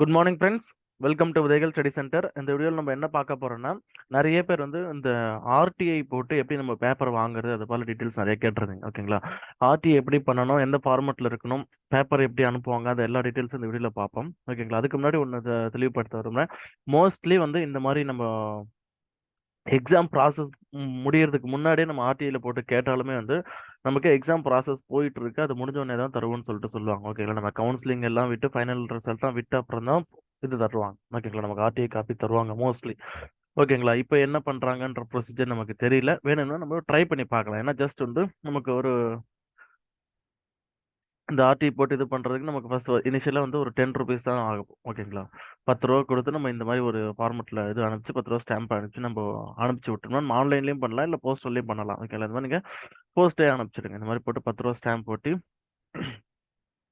Good morning friends. Welcome to விதைகள் study centre. இந்த வீடியோவில் நம்ம என்ன பார்க்க போறோம்னா, நிறைய பேர் வந்து இந்த ஆர்டிஐ போட்டு எப்படி நம்ம பேப்பர் வாங்குறது அது போல டீட்டெயில்ஸ் நிறைய கேட்டிருந்தீங்க. ஓகேங்களா? ஆர்டிஐ எப்படி பண்ணணும், எந்த ஃபார்மெட்டில் இருக்கணும், பேப்பர் எப்படி அனுப்புவாங்க, அது எல்லா டீட்டெயில்ஸும் இந்த வீடியோவில் பார்ப்போம். ஓகேங்களா? அதுக்கு முன்னாடி ஒன்று தெளிவுபடுத்த விரும்புகிறேன். மோஸ்ட்லி வந்து இந்த மாதிரி நம்ம எக்ஸாம் ப்ராசஸ் முடியறதுக்கு முன்னாடியே நம்ம ஆர்டிஐல போட்டு கேட்டாலுமே வந்து நமக்கு எக்ஸாம் ப்ராசஸ் போயிட்டு இருக்கு, அது முடிஞ்ச உடனே தான் தருவோம்னு சொல்லிட்டு சொல்லுவாங்க. ஓகேங்களா? நம்ம கவுன்சிலிங் எல்லாம் விட்டு ஃபைனல் ரிசல்ட்லாம் விட்டு அப்புறம் தான் இது தருவாங்க. ஓகேங்களா? நமக்கு ஆர்டிஐ காப்பி தருவாங்க மோஸ்ட்லி. ஓகேங்களா? இப்போ என்ன பண்றாங்கன்ற ப்ரொசீஜர் நமக்கு தெரியல. வேணும்னா நம்ம ட்ரை பண்ணி பார்க்கலாம். ஏன்னா ஜஸ்ட் வந்து நமக்கு ஒரு இந்த ஆர்டிஐ போட்டு இது பண்றதுக்கு நமக்கு ஃபர்ஸ்ட் இனிஷியலா வந்து ஒரு 10 ருபீஸ் தான் ஆகும். ஓகேங்களா? 10 ரூபா கொடுத்து நம்ம இந்த மாதிரி ஒரு ஃபார்மெட்ல இது அனுப்பிச்சு 10 ரூபா ஸ்டாம்ப் அனுப்பிச்சு நம்ம அனுப்பிச்சு விட்டோம்னா நம்ம ஆன்லைன்லயும் பண்ணலாம், இல்ல போஸ்டர்லயும் பண்ணலாம். ஓகேங்களா? இந்த மாதிரி நீங்க போஸ்டே அனுப்பிச்சிடுங்க. இந்த மாதிரி போட்டு 10 ரூபா ஸ்டாம்ப் போட்டு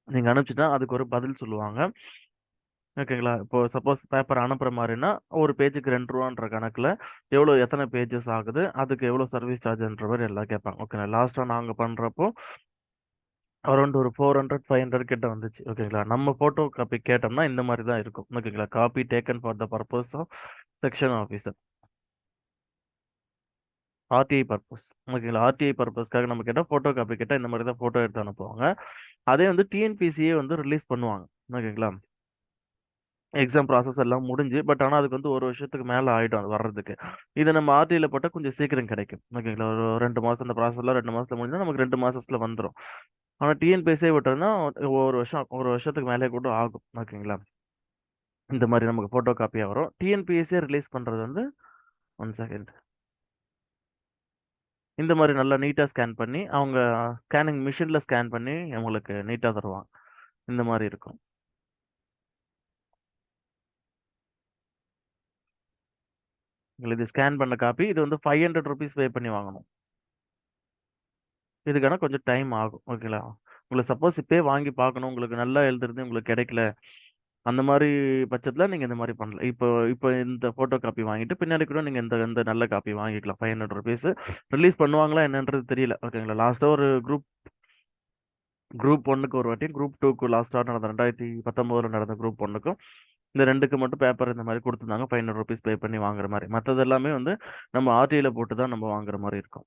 நீங்க அனுப்பிச்சுட்டா அதுக்கு ஒரு பதில் சொல்லுவாங்க. ஓகேங்களா? இப்போ சப்போஸ் பேப்பர் அனுப்புற மாதிரின்னா ஒரு பேஜுக்கு 2 ரூபான்ற கணக்குல எத்தனை பேஜஸ் ஆகுது, அதுக்கு எவ்வளவு சர்வீஸ் சார்ஜ்ன்ற மாதிரி எல்லாம் கேட்பாங்க. ஓகேங்களா? லாஸ்டா நாங்க பண்றப்போ அரௌண்ட் ஒரு 400, 500 கிட்ட வந்துச்சு. ஓகேங்களா? நம்ம போட்டோ காப்பி கேட்டோம்னா இந்த மாதிரி தான் இருக்கும். ஓகேங்களா? Copy taken for the purpose of section officer, RTI purpose. ஓகேங்களா? ஆர்டிஐ பர்பஸ்க்காக நம்ம கேட்டால் போட்டோ காப்பி கேட்டால் இந்த மாதிரி தான் போட்டோ எடுத்து அனுப்புவாங்க. அதே வந்து டிஎன்பிசியே வந்து ரிலீஸ் பண்ணுவாங்க. ஓகேங்களா? எக்ஸாம் ப்ராசஸ் எல்லாம் முடிஞ்சு, பட் ஆனால் அதுக்கு வந்து ஒரு வருஷத்துக்கு மேலே ஆகிடும் அது வர்றதுக்கு. இதை நம்ம ஆர்டிஐல போட்டால் கொஞ்சம் சீக்கிரம் கிடைக்கும். ஓகேங்களா? ஒரு 2 மாதம் இந்த ப்ராசஸ்லாம் 2 மாதத்துல முடிஞ்சா நமக்கு 2 மாசத்துல வந்துடும். ஆனால் டிஎன்பிஎஸ்சியே விட்டோம்னா ஒரு வருஷத்துக்கு மேலே கூட ஆகும். ஓகேங்களா? இந்த மாதிரி நமக்கு போட்டோ காப்பியாக வரும். டிஎன்பிஎஸ்சியை ரிலீஸ் பண்ணுறது வந்து 1 செகண்ட். இந்த மாதிரி நல்லா நீட்டாக ஸ்கேன் பண்ணி அவங்க ஸ்கேனிங் மிஷினில் ஸ்கேன் பண்ணி உங்களுக்கு நீட்டாக தருவாங்க. இந்த மாதிரி இருக்கும். உங்களுக்கு இது ஸ்கேன் பண்ண காப்பி. இது வந்து 500 ருபீஸ் பே பண்ணி வாங்கணும். இதுக்கான கொஞ்சம் டைம் ஆகும். ஓகேங்களா? உங்களுக்கு சப்போஸ் இப்பயே வாங்கி பார்க்கணும், உங்களுக்கு நல்லா எழுதுறது உங்களுக்கு கிடைக்கல, அந்த மாதிரி பட்சத்தில் நீங்கள் இந்த மாதிரி பண்ணலாம். இப்போ இப்போ இந்த ஃபோட்டோ காப்பி வாங்கிட்டு பின்னாடி கூட நீங்கள் இந்த இந்த நல்ல காப்பி வாங்கிக்கலாம். 500 ருபீஸ் ரிலீஸ் பண்ணுவாங்களா என்னன்றது தெரியல. ஓகேங்களா? லாஸ்ட்டாக ஒரு குரூப் ஒன்னுக்கு ஒரு வாட்டி, குரூப் டூக்கு லாஸ்ட்டாக நடந்த 2019 நடந்த குரூப் ஒன்னுக்கும் இந்த ரெண்டுக்கு மட்டும் பேப்பர் இந்த மாதிரி கொடுத்துருந்தாங்க. 500 ருபீஸ் பே பண்ணி வாங்குற மாதிரி. மற்றது எல்லாமே வந்து நம்ம ஆர்டிஐல போட்டு தான் நம்ம வாங்குற மாதிரி இருக்கும்.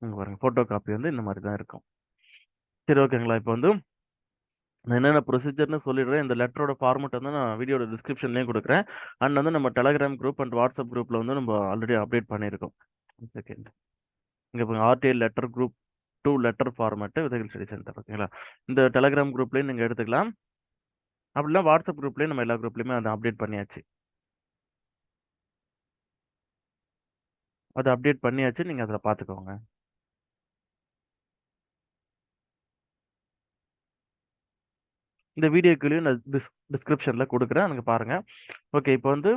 இங்க பாருங்க, ஃபோட்டோ காப்பி வந்து இந்த மாதிரி தான் இருக்கும். சரி, ஓகேங்களா? இப்போ வந்து நான் என்னென்ன ப்ரொசீஜர்னு சொல்லிடுறேன். இந்த லெட்டரோட ஃபார்மெட் வந்து நான் வீடியோட டிஸ்கிரிப்ஷன்லேயும் கொடுக்குறேன். அண்ட் வந்து நம்ம டெலகிராம் குரூப் அண்ட் வாட்ஸ்அப் குரூப்பில் வந்து நம்ம ஆல்ரெடி அப்டேட் பண்ணியிருக்கோம். செகண்ட், இங்கே இப்போ RTI letter group 2 letter format விதைகள் ஸ்டடி சென்டர். ஓகேங்களா? இந்த டெலகிராம் குரூப்லேயும் நீங்கள் எடுத்துக்கலாம். அப்படிலாம் வாட்ஸ்அப் குரூப்லேயும் நம்ம எல்லா குரூப்லேயுமே அதை அப்டேட் பண்ணியாச்சு. அதை அப்டேட் பண்ணியாச்சு, நீங்கள் அதில் பார்த்துக்கோங்க. இந்த வீடியோக்குள்ளேயும் நான் டிஸ்கிரிப்ஷனில் கொடுக்குறேன், அங்கே பாருங்கள். ஓகே, இப்போ வந்து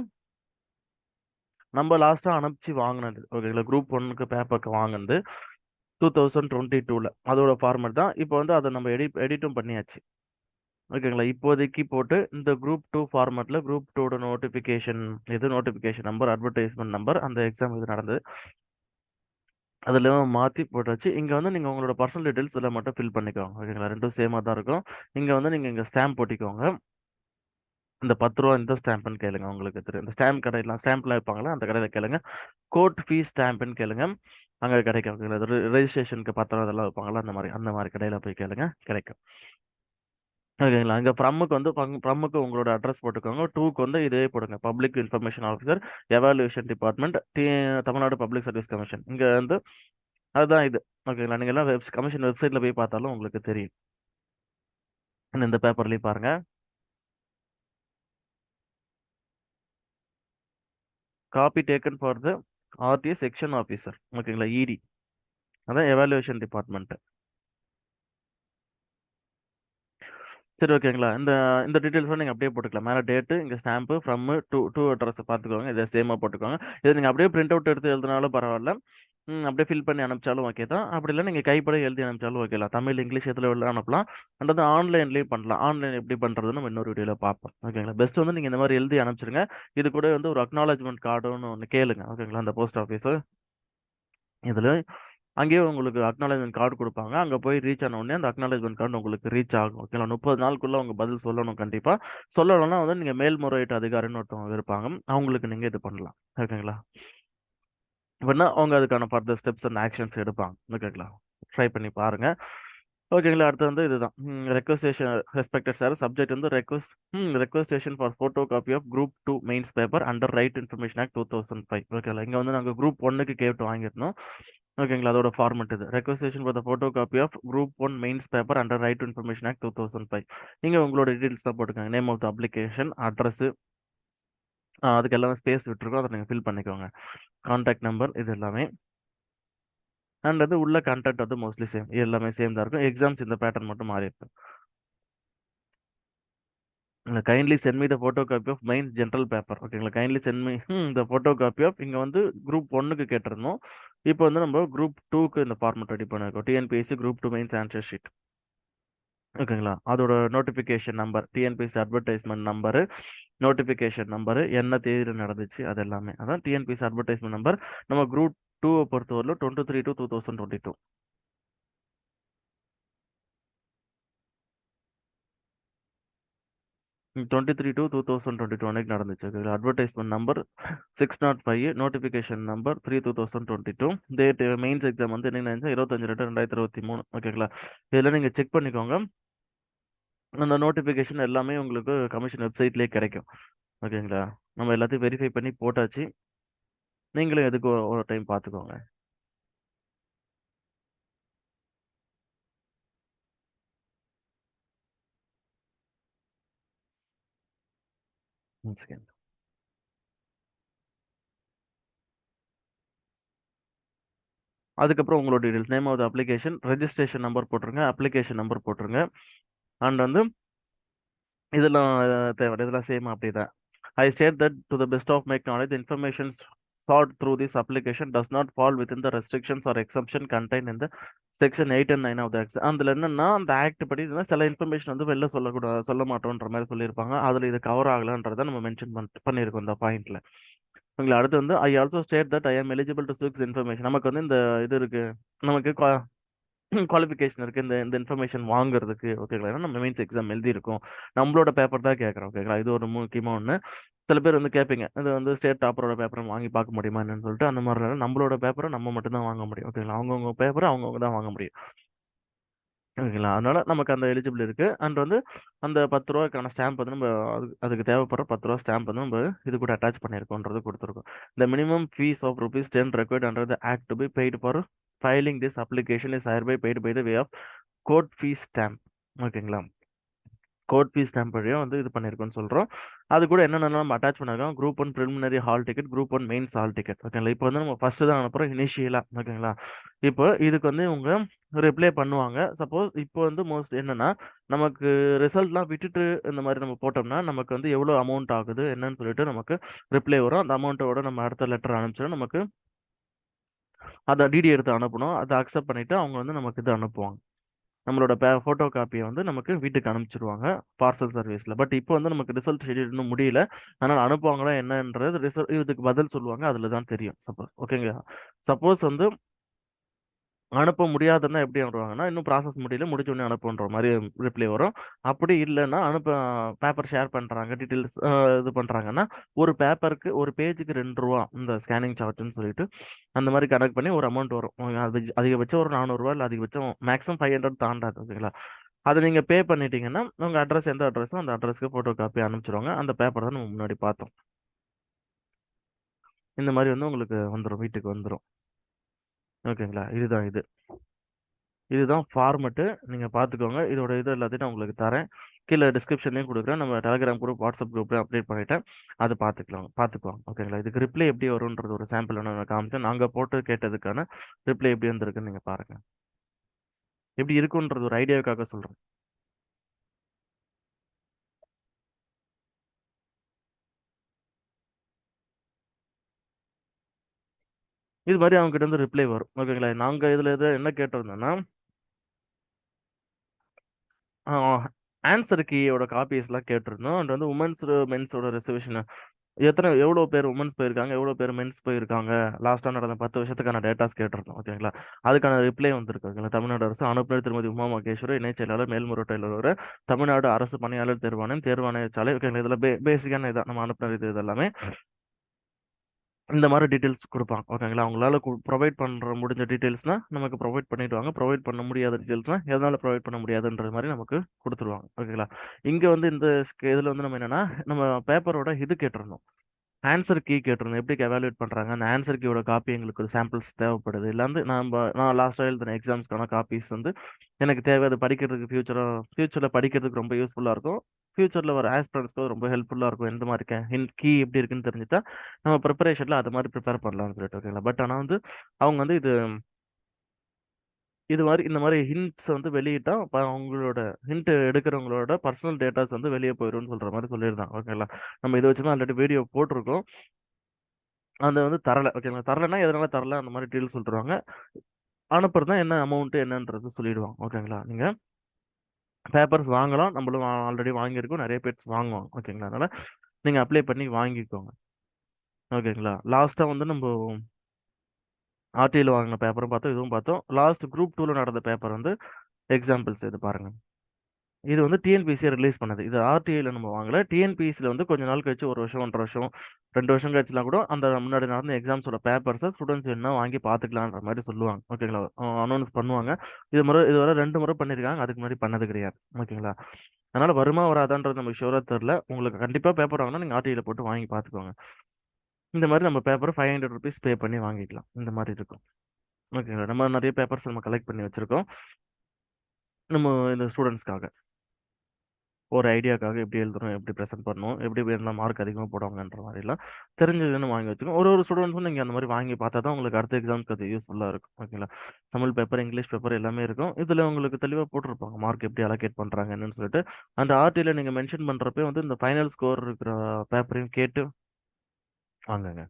நம்ம லாஸ்ட்டாக அனுப்பிச்சு வாங்கினது. ஓகேங்களா? குரூப் ஒன்னுக்கு பேப்பருக்கு வாங்கினது 2022ல அதோட ஃபார்மேட் தான். இப்போ வந்து அதை நம்ம எடிட்டும் பண்ணியாச்சு. ஓகேங்களா? இப்போதைக்கு போட்டு இந்த குரூப் 2 ஃபார்மேட்ல குரூப் 2ஓட notification notification number, advertisement number, அந்த எக்ஸாம் இது நடந்தது அதில் மாற்றி போட்டாச்சு. இங்கே வந்து நீங்கள் உங்களோட பர்சனல் டீட்டெயில்ஸ் இதில் மட்டும் ஃபில் பண்ணிக்கோங்க. ஓகேங்களா? ரெண்டும் சேமாக தான் இருக்கும். இங்கே வந்து நீங்கள் இங்கே ஸ்டாம்ப் போட்டிக்கோங்க. இந்த 10 ரூபா இந்த ஸ்டாம்ப்னு கேளுங்க. உங்களுக்கு தெரியும், இந்த ஸ்டாம்ப் கடையெல்லாம் ஸ்டாம்ப்லாம் வைப்பாங்களா, அந்த கடையில் கேளுங்க. கோர்ட் ஃபீஸ் ஸ்டாம்ப்னு கேளுங்க, அங்கே கிடைக்கும். ஓகேங்களா? ரெஜிஸ்ட்ரேஷனுக்கு பத்திரம் அதெல்லாம் வைப்பாங்களா, அந்த மாதிரி கடையில் போய் கேளுங்க, கிடைக்கும். ஓகேங்களா? இங்கே ஃப்ரம்முக்கு வந்து ஃப்ரம்முக்கு உங்களோட அட்ரஸ் போட்டுக்கோங்க. டூக்கு வந்து இதே போடுங்க, public information officer, evaluation department, Tamil Nadu public service commission. இங்கே வந்து அதுதான் இது. ஓகேங்களா? நீங்கள் எல்லாம் கமிஷன் வெப்சைட்டில் போய் பார்த்தாலும் உங்களுக்கு தெரியும். இந்த பேப்பர்லேயும் பாருங்க, copy taken for the RTA section officer. ஓகேங்களா? இடி, அதான் எவாலுவேஷன் டிபார்ட்மெண்ட். சரி, ஓகேங்களா? இந்த இந்த டீட்டெயில்ஸும் நீங்கள் அப்படியே போட்டுக்கலாம். மேலே டேட்டு, இங்கே ஸ்டாம்ப்பு, ஃப்ரம் டூ அட்ரஸ் பார்த்துக்கோங்க. இதை சேமாக போட்டுக்கோங்க. இதை நீங்கள் அப்படியே பிரிண்ட் அவுட் எடுத்து எழுதினாலும் பரவாயில்ல, அப்படியே ஃபில் பண்ணி அனுப்பிச்சாலும் ஓகே தான். அப்படி இல்லை நீங்கள் கைப்பட எழுதி அனுப்பிச்சாலும் ஓகேலாம். தமிழ், இங்கிலீஷ் எதில் உள்ள அனுப்பலாம். அண்ட் வந்து ஆன்லைன்லேயும் பண்ணலாம். ஆன்லைன் எப்படி பண்ணுறதுன்னு நம்ம இன்னொரு வீடியோவில் பார்ப்போம். ஓகேங்களா? பெஸ்ட் வந்து நீங்கள் இந்த மாதிரி எழுதி அனுப்பிச்சிருங்க. இது கூட வந்து ஒரு அக்னாலஜ்மெண்ட் கார்டுன்னு ஒன்று கேளுங்க. ஓகேங்களா? அந்த போஸ்ட் ஆஃபீஸு இதுல அங்கேயே உங்களுக்கு அக்னாலஜ்மெண்ட் கார்டு குடுப்பாங்க. அங்க போய் ரீச் ஆன உடனே அந்த அக்னாலஜ்மெண்ட் கார்டு உங்களுக்கு ரீச் ஆகும். ஓகேங்களா? 30 நாளுக்குள்ள உங்க பதில் சொல்லணும் கண்டிப்பா. சொல்லலன்னா வந்து நீங்க மேல்முறையீட்டு அதிகாரின்னு ஒருத்தவங்க இருப்பாங்க. அவங்களுக்கு நீங்க இது பண்ணலாம். ஓகேங்களா? அப்படின்னா அவங்க அதுக்கான ஃபர்தர் ஸ்டெப்ஸ் அண்ட் ஆக்ஷன்ஸ் எடுப்பாங்க. ஓகேங்களா? ட்ரை பண்ணி பாருங்க. ஓகேங்களா? அடுத்து வந்து இதுதான். ரெக்வஸ்டேஷன் ரெஸ்பெக்டட் சார் சப்ஜெக்ட் வந்து requestation for photocopy of group 2 mains paper under right information act 2005. ஓகேங்களா? இங்க வந்து நாங்க குரூப் 1க்கு கேட்டு வாங்கியிருந்தோம். ஓகேங்களா? அதோட ஃபார்மட் இது. Requestation for the photocopy of group 1 mains paper under right information act 2005. நீங்க உங்களோட டீடைல்ஸ் தான் போட்டுக்கோங்க. Name of the application, address, அதுக்கு எல்லாமே ஸ்பேஸ் விட்டுருக்கோம். அதை நீங்க ஃபில் பண்ணிக்கோங்க. கான்டாக்ட் நம்பர் இது எல்லாமே. அண்ட் அது உள்ள கண்டென்ட் வந்து மோஸ்ட்லி சேம். எல்லாமே சேம் தான் இருக்கும். எக்ஸாம்ஸ் இந்த பேட்டர்ன் மட்டும் மாறி இருக்கும். Kindly send me the photocopy of main general paper. ஓகேங்களா? கைண்ட்லி சென்ட் மீ இந்த ஃபோட்டோ காப்பி ஆஃப் இங்க வந்து குரூப் 1க்கு கேட்டிருந்தோம். இப்போ வந்து நம்ம குரூப் 2க்கு இந்த ஃபார்மட் ரெடி பண்ணிருக்கோம். TNPSC group 2 mains answer sheet. ஓகேங்களா? அதோட notification number, TNPSC advertisement number, notification number, என்ன தேதியில் நடந்துச்சு அது எல்லாமே. அதான் டிஎன்பிஎஸ்சி அட்வர்டைஸ்மெண்ட் நம்பர். நம்ம குரூப் 2 பொறுத்தவரையிலும் 23 to 2022. 23 to 2022 அன்னைக்கு நடந்துச்சு. ஓகேங்களா? Advertisement number 605, notification number 3/2022. Date mains exam வந்து என்ன 25/2/2023. ஓகேங்களா? இதெல்லாம் நீங்க செக் பண்ணிக்கோங்க. அந்த நோட்டிஃபிகேஷன் எல்லாமே உங்களுக்கு கமிஷன் வெப்சைட்லேயே கிடைக்கும். ஓகேங்களா? நம்ம எல்லாத்தையும் வெரிஃபை பண்ணி போட்டாச்சு. நீங்களும் எதுக்கு ஒரு டைம் பார்த்துக்கோங்க. One second. அதுக்கப்புறம் உங்களோட details, name of the application, registration number போட்டுருங்க, அப்ளிகேஷன் நம்பர் போட்டுருங்க. அண்ட் வந்து இதெல்லாம் தேவை, இதெல்லாம் சேம் அப்படிதான். I state that to the best of my knowledge, the information sought through this application does not fall within the restrictions or exemption contained in the section 8 and 9 of the act. அதுல என்னன்னா அந்த act படி சில information வந்து வெளில சொல்லக்கூடாது, சொல்ல மாட்டோம்ன்ற மாதிரி சொல்லியிருப்பாங்க. அதுல இது கவர் ஆகலன்றதை நம்ம மென்ஷன் பண்ணியிருக்கோம் இந்த பாயிண்ட்ல. உங்களை அடுத்து வந்து I also state that I ஆம் எலிஜிபிள் டு சூக்ஸ் இன்ஃபர்மேஷன். நமக்கு வந்து இந்த இது இருக்கு, நமக்கு குவாலிஃபிகேஷன் இருக்கு இந்த இந்த இன்ஃபர்மேஷன் வாங்குறதுக்கு. ஓகேங்களா? ஏன்னா நம்ம மெயின்ஸ் எக்ஸாம் எழுதியிருக்கோம், நம்மளோட பேப்பர் தான் கேட்குறோம். ஓகேங்களா? இது ஒரு முக்கியமான ஒன்று. சில பேர் வந்து கேட்பீங்க, இது வந்து ஸ்டேட் டாப்பரோட பேப்பரை வாங்கி பார்க்க முடியுமா என்னன்னு சொல்லிட்டு. அந்த மாதிரி இல்ல. நம்மளோட பேப்பரை நம்ம மட்டும் தான் வாங்க முடியும். ஓகேங்களா? அவங்கவுங்க பேப்பரை அவங்கவுங்க தான் வாங்க முடியும். ஓகேங்களா? அதனால நமக்கு அந்த எலிஜிபிள் இருக்கு. அண்ட் வந்து அந்த 10 ரூபாய்க்கான ஸ்டாம்ப் வந்து நம்ம அதுக்கு தேவைப்படுற 10 ரூபா ஸ்டாம்ப் வந்து நம்ம இது கூட அட்டாச் பண்ணியிருக்கோன்றது கொடுத்துருக்கோம். The minimum fees of rupees 10 required under the act to be paid for filing this application is hereby paid by the way of court fees stamp. ஓகேங்களா? கோட் ஃபீஸ் ஸ்டாம்ப் வழியா வந்து இது பண்ணியிருக்கோம்னு சொல்கிறோம். அது கூட என்னென்ன நம்ம அட்டாச் பண்ணிருக்கோம், group 1 preliminary hall ticket, group 1 mains hall ticket. ஓகேங்களா? இப்போ வந்து நம்ம ஃபர்ஸ்ட் தான் அனுப்புகிறோம் இனிஷியலாக. ஓகேங்களா? இப்போ இதுக்கு வந்து இவங்க ரிப்ளை பண்ணுவாங்க. சப்போஸ் இப்போ வந்து மோஸ்ட் என்னன்னா நமக்கு ரிசல்ட்லாம் விட்டுட்டு இந்த மாதிரி நம்ம போட்டோம்னா நமக்கு வந்து எவ்வளோ அமௌண்ட் ஆகுது என்னன்னு சொல்லிட்டு நமக்கு ரிப்ளை வரும். அந்த அமௌண்ட்டோட நம்ம அடுத்த லெட்டர் அனுப்பிச்சிடும். நமக்கு அதை டிடி எடுத்து அனுப்பணும். அதை அக்செப்ட் பண்ணிட்டு அவங்க வந்து நமக்கு இது அனுப்புவாங்க. நம்மளோட ஃபோட்டோ காப்பியை வந்து நமக்கு வீட்டுக்கு அனுப்பிச்சிடுவாங்க பார்சல் சர்வீஸில். பட் இப்போ வந்து நமக்கு ரிசல்ட் ஷெட்யூல் இன்னும் முடியல. அதனால் அனுப்புவாங்களா என்னன்றது ரிசல்ட் இதுக்கு பதில் சொல்லுவாங்க, அதில் தான் தெரியும். சப்போஸ் ஓகேங்க, சப்போஸ் வந்து அனுப்ப முடியாதுன்னா எப்படி அனுப்புவாங்கன்னா, இன்னும் ப்ராசஸ் முடியல, முடிச்ச உடனே அனுப்புன்ற மாதிரி ரிப்ளை வரும். அப்படி இல்லைன்னா பேப்பர் ஷேர் பண்ணுறாங்க, டீட்டெயில்ஸ் இது பண்ணுறாங்கன்னா ஒரு பேப்பருக்கு ஒரு பேஜுக்கு 2 ரூபா இந்த ஸ்கேனிங் சார்ஜ்னு சொல்லிட்டு அந்த மாதிரி கனெக்ட் பண்ணி ஒரு அமௌண்ட் வரும். அது அதிகபட்சம் ஒரு 400 இல்லை அதிகபட்சம் மேக்ஸிமம் 500 தாண்டாது. ஓகேங்களா? அதை நீங்கள் பே பண்ணிட்டீங்கன்னா உங்கள் அட்ரஸ் எந்த அட்ரஸோ அந்த அட்ரஸ்க்கு ஃபோட்டோ காப்பி அனுப்பிச்சிடுவாங்க. அந்த பேப்பர் தான் நம்ம முன்னாடி பார்த்தோம். இந்த மாதிரி வந்து உங்களுக்கு வந்துடும், வீட்டுக்கு வந்துடும். ஓகேங்களா? இதுதான் இதுதான் ஃபார்மெட்டு. நீங்கள் பார்த்துக்கோங்க. இதோட இது எல்லாத்தையும் நான் உங்களுக்கு தரேன். கீழே டிஸ்கிரிப்ஷன்லையும் கொடுக்குறேன். நம்ம டெலிகிராம் குரூப், வாட்ஸ்அப் குரூப்லேயும் அப்டேட் பண்ணிட்டேன். அது பார்த்துக்குவாங்க. ஓகேங்களா? இதுக்கு ரிப்ளை எப்படி வரும்ன்றது ஒரு சாம்பிள் நான் காமிச்சேன். நாங்கள் போட்டு கேட்டதுக்கான ரிப்ளை எப்படி வந்திருக்குன்னு நீங்கள் பாருங்கள். எப்படி இருக்குன்றது ஒரு ஐடியாவுக்காக சொல்கிறேன். இது மாதிரி அவங்க கிட்ட இருந்து ரிப்ளை வரும். ஓகேங்களா? நாங்கள் இதில் என்ன கேட்டிருந்தோம்னா ஆன்சர் கீயோட காப்பீஸ்லாம் கேட்டிருந்தோம். அண்ட் வந்து உமன்ஸ் மென்ஸோட ரிசர்வேஷன் எவ்வளோ பேர் உமன்ஸ் போயிருக்காங்க, எவ்வளோ பேர் மென்ஸ் போயிருக்காங்க, லாஸ்ட்டாக நடந்த 10 வருஷத்துக்கான டேட்டாஸ் கேட்டிருந்தோம். ஓகேங்களா? அதுக்கான ரிப்ளை வந்திருக்கு. ஓகேங்களா? தமிழ்நாடு அரசு அனுப்புநர் திருமதி உமா மகேஸ்வரி, இணைச் செயலாளர், மேல்முறையீட்டு அலுவலர், தமிழ்நாடு அரசு பணியாளர் தேர்வாணையம், தேர்வாணையசாலை. ஓகேங்களா? இதில் பேசிக்கான இதான் நம்ம அனுப்புனர் இது எல்லாமே இந்த மாதிரி டீட்டெயில்ஸ் கொடுப்பாங்க. ஓகேங்களா? அவங்களால ப்ரொவைட் பண்ணுற முடிஞ்ச டீட்டெயில்ஸ்னா நமக்கு ப்ரொவைட் பண்ணிடுவாங்க. ப்ரொவைட் பண்ண முடியாத டீட்டெயில்ஸ்னா எதனால ப்ரொவைட் பண்ண முடியாதுன்ற மாதிரி நமக்கு கொடுத்துருவாங்க. ஓகேங்களா? இங்கே வந்து இந்த இதில் வந்து நம்ம என்னன்னா நம்ம பேப்பரோட இது கேட்டிருந்தோம். ஆன்சர் கீ கேட்டிருந்தோம். எப்படி எவாலுவேட் பண்ணுறாங்க அந்த ஆன்சர் கீயோட காப்பி எங்களுக்கு சாம்பிள்ஸ் தேவைப்படுது. இல்லை வந்து நான் லாஸ்ட்டாக எழுதின எக்ஸாம்ஸ்க்கான காப்பீஸ் வந்து எனக்கு தேவை. அது படிக்கிறதுக்கு ஃபியூச்சரில் படிக்கிறதுக்கு ரொம்ப யூஸ்ஃபுல்லாக இருக்கும். ஃபியூச்சரில் வர ஆஸ்பிரண்ட்ஸ்க்கு ரொம்ப ஹெல்ப்ஃபுல்லாக இருக்கும். எந்த மாதிரி இருக்கேன் கீ எப்படி இருக்குன்னு தெரிஞ்சுட்டா நம்ம ப்ரிப்பரேஷனில் அது மாதிரி ப்ரிப்பேர் பண்ணலாம்னு சொல்லிட்டு. ஓகேங்களா? பட் ஆனால் வந்து அவங்க வந்து இது மாதிரி இந்த மாதிரி ஹிண்ட்ஸ் வந்து வெளியிட்டா அவங்களோட ஹிண்ட் எடுக்கிறவங்களோட பர்சனல் டேட்டாஸ் வந்து வெளியே போயிடும்னு சொல்ற மாதிரி சொல்லியிருந்தாங்க. ஓகேங்களா? நம்ம இதை வச்சு தான் ஆல்ரெடி வீடியோ போட்டிருக்கோம். அந்த வந்து தரல. ஓகேங்களா? தரலன்னா எதனால தரல அந்த மாதிரி டீல் சொல்லிடுவாங்க. அனுப்புறதா என்ன அமௌண்ட் என்னன்றது சொல்லிடுவாங்க. ஓகேங்களா? நீங்க பேப்பர்ஸ் வாங்கலாம். நம்மளும் ஆல்ரெடி வாங்கியிருக்கோம். நிறைய பேர்ஸ் வாங்குவாங்க. ஓகேங்களா? அதனால நீங்க அப்ளை பண்ணி வாங்கிக்கோங்க. ஓகேங்களா? லாஸ்டா வந்து நம்ம ஆர்டியில் வாங்கின பேப்பரும் பார்த்தோம், இதுவும் பார்த்தோம். லாஸ்ட் குரூப் 2ல நடந்த பேப்பர் வந்து எக்ஸாம்பிள்ஸ் இது பாருங்க. இது வந்து டிஎன்பிசி ரிலீஸ் பண்ணது. இது ஆர்டிஐல நம்ம வாங்கல. டிஎன்பிசியில் வந்து கொஞ்ச நாள் கழிச்சு 1 வருஷம் 1.5 வருஷம் 2 வருஷம் கழிச்சுலாம் கூட அந்த முன்னாடி நடந்த எக்ஸாம்ஸோட பேப்பர்ஸை ஸ்டூடெண்ட்ஸ் என்ன வாங்கி பார்த்துக்கலான்ற மாதிரி சொல்லுவாங்க. ஓகேங்களா? அனௌன்ஸ் பண்ணுவாங்க. இதுவரை 2 முறை பண்ணியிருக்காங்க. அதுக்கு முன்னாடி பண்ணது கிடையாது. ஓகேங்களா? அதனால வருமா வராதான்றது நமக்கு ஷூராக தெரில. உங்களுக்கு கண்டிப்பாக பேப்பர் வாங்கினா நீங்கள் ஆர்டிஐல போட்டு வாங்கி பார்த்துக்கோங்க. இந்த மாதிரி நம்ம பேப்பர் 500 ருபீஸ் பே பண்ணி வாங்கிக்கலாம். இந்த மாதிரி இருக்கும். ஓகேங்களா? நம்ம நிறைய பேப்பர்ஸ் நம்ம கலெக்ட் பண்ணி வச்சிருக்கோம். நம்ம இந்த ஸ்டூடெண்ட்ஸ்க்காக ஒரு ஐடியாக்காக எப்படி எழுதணும், எப்படி ப்ரெசென்ட் பண்ணணும், எப்படி என்ன மார்க் அதிகமாக போடுவாங்கன்ற மாதிரிலாம் தெரிஞ்சதுன்னு வாங்கி வச்சுக்கோங்க. ஒரு ஸ்டூடெண்ட்ஸும் நீங்கள் அந்த மாதிரி வாங்கி பார்த்தா தான் உங்களுக்கு அடுத்த எக்ஸாம்க்கு அது யூஸ்ஃபுல்லாக இருக்கும். ஓகேங்களா? தமிழ் பேப்பர், இங்கிலீஷ் பேப்பர் எல்லாமே இருக்கும். இதில் உங்களுக்கு தெளிவாக போட்டிருப்பாங்க மார்க் எப்படி அலோகேட் பண்ணுறாங்க என்னன்னு சொல்லிட்டு. அந்த ஆர்டியில் நீங்கள் மென்ஷன் பண்ணுறப்ப வந்து இந்த ஃபைனல் ஸ்கோர் இருக்கிற பேப்பரையும் கேட்டு வாங்குங்க.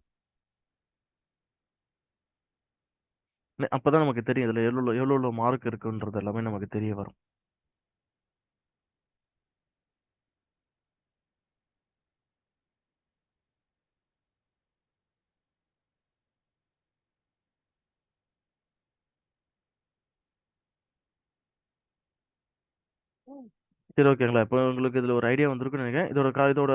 அப்பதான் நமக்கு தெரியும் இதில் எவ்வளோ எவ்வளோ மார்க் இருக்குன்றது எல்லாமே நமக்கு தெரிய வரும். சரி, ஓகேங்களா? இப்போ உங்களுக்கு இதில் ஒரு ஐடியா வந்திருக்குன்னு நினைக்கிறேன். இதோட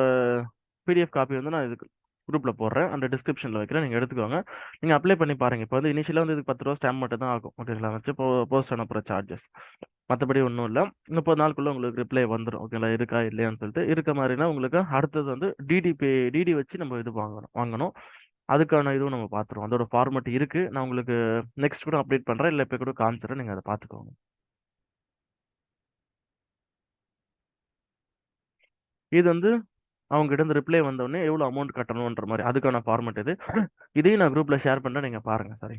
பிடிஎஃப் காப்பி வந்து நான் இதுக்கு குரூப்பில் போடுறேன். அந்த டிஸ்கிரிப்ஷனில் வைக்கிறேன். நீங்கள் எடுத்துக்கோங்க. நீங்கள் அப்ளை பண்ணி பாருங்கள். இப்போ வந்து இனிஷியலாக வந்து இதுக்கு 10 ரூபா ஸ்டாம்ப் மட்டும் தான் ஆகும். ஓகேங்களா? வச்சு போஸ்ட் அனுப்புகிற சார்ஜஸ் மற்றபடி ஒன்றும் இல்லை. 30 நாளுக்குள்ளே உங்களுக்கு ரிப்ளை வந்துடும். ஓகேங்களா? இருக்கா இல்லையான்னு சொல்லிட்டு இருக்க மாதிரினா உங்களுக்கு அடுத்தது வந்து டிடி வச்சு நம்ம இது வாங்கணும். அதுக்கான இதுவும் நம்ம பார்த்துருவோம். அதோட ஃபார்மெட் இருக்குது. நான் உங்களுக்கு நெக்ஸ்ட் கூட அப்டேட் பண்ணுறேன். இல்லை இப்போ கூட காமிச்சிடறேன். நீங்கள் அதை பார்த்துக்கோங்க. இது வந்து அவங்க கிட்ட இருந்து ரிப்ளை வந்தோடனே எவ்வளோ அமௌண்ட் கட்டணுன்ற மாதிரி அதுக்கான ஃபார்மெட் இது. இதையும் நான் குரூப்ல ஷேர் பண்ணுறேன். நீங்கள் பாருங்க. சாரி,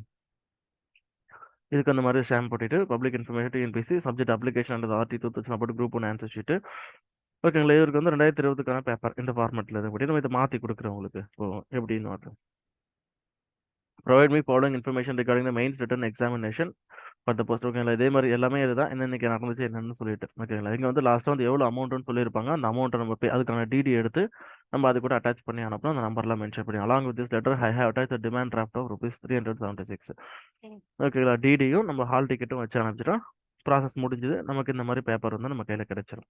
இதுக்கு அந்த மாதிரி ஷேர் போட்டுட்டு public information TNPSC subject application and RT 2000 அப்படி குரூப் 1 ஆன்சர் ஷீட். ஓகேங்களா? இவருக்கு வந்து 2020க்கான பேப்பர் இந்த ஃபார்மெட்டில் இருக்கு. நம்ம இதை மாற்றி கொடுக்குறோம் உங்களுக்கு. இப்போ எப்படின்னு பார்த்தோம். Provide me following information regarding the mains return examination for the post. ஓகேங்களா? இதே மாதிரி எல்லாமே இதுதான் என்னென்னைக்கு நடந்துச்சு என்னன்னு சொல்லிட்டு. ஓகேங்களா? இங்கே வந்து லாஸ்ட்டாக வந்து எவ்வளோ அமௌண்ட்னு சொல்லியிருப்பாங்க. அந்த அமௌண்ட்டை நம்ம அதுக்கான டிடி எடுத்து நம்ம அது கூட அட்டாச் பண்ணி அனுப்பணும். அந்த நம்பர்லாம் மென்ஷன் பண்ணி along with this letter I have attach the demand draft of rupees 376. ஓகேங்களா? டிடியும் நம்ம ஹால் டிக்கெட்டும் வச்சு அனுப்பிச்சிட்டோம். ப்ராசஸ் முடிஞ்சது. நமக்கு இந்த மாதிரி பேப்பர் வந்து நம்ம கையில் கிடைச்சிரும்.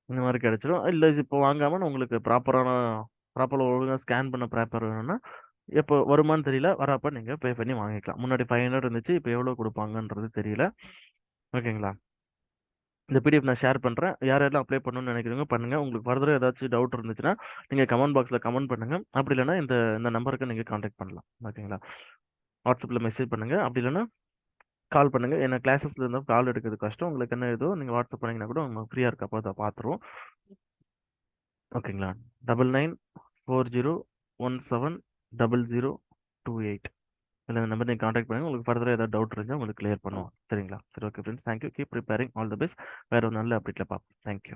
இந்த மாதிரி கிடைச்சிரும். இல்லை இப்போ வாங்காமல் உங்களுக்கு ப்ராப்பராக ஒழுங்காக ஸ்கேன் பண்ண பேப்பர் வேணும்னா எப்போ வருமானு தெரியல. வரப்போ நீங்கள் பே பண்ணி வாங்கிக்கலாம். முன்னாடி 500 இருந்துச்சு. இப்போ எவ்வளோ கொடுப்பாங்கன்றது தெரியல. ஓகேங்களா? இந்த பிடிஎஃப் நான் ஷேர் பண்ணுறேன். யார் யாரெல்லாம் அப்ளை பண்ணணும்னு நினைக்கிறீங்க பண்ணுங்கள். உங்களுக்கு ஃபர்தராக ஏதாச்சும் டவுட் இருந்துச்சுன்னா நீங்கள் கமெண்ட் பாக்ஸில் கமெண்ட் பண்ணுங்கள். அப்படி இல்லைன்னா இந்த இந்த நம்பருக்கு நீங்கள் காண்டாக்ட் பண்ணலாம். ஓகேங்களா? வாட்ஸ்அப்பில் மெசேஜ் பண்ணுங்கள். அப்படி இல்லைன்னா கால் பண்ணுங்கள். ஏன்னா கிளாஸஸில் இருந்தால் கால் எடுக்கிறது கஷ்டம். உங்களுக்கு என்ன ஏதோ நீங்கள் வாட்ஸ்அப் பண்ணிங்கன்னா கூட நம்ம ஃப்ரீயாக இருக்கப்போ அதை பார்த்துருவோம். ஓகேங்களா? 9940170028 இல்லை இந்த நம்பர் நீங்கள் காண்டாக்ட் பண்ணுங்கள். உங்களுக்கு ஃபர்தராக ஏதாவது டவுட் இருந்தால் உங்களுக்கு கிளியர் பண்ணுவோம். சரிங்களா? சரி, okay friends. Thank you. Keep preparing. All the best. வேறு ஒரு நல்ல அப்டேட்டில் பார்ப்போம். தேங்க்யூ.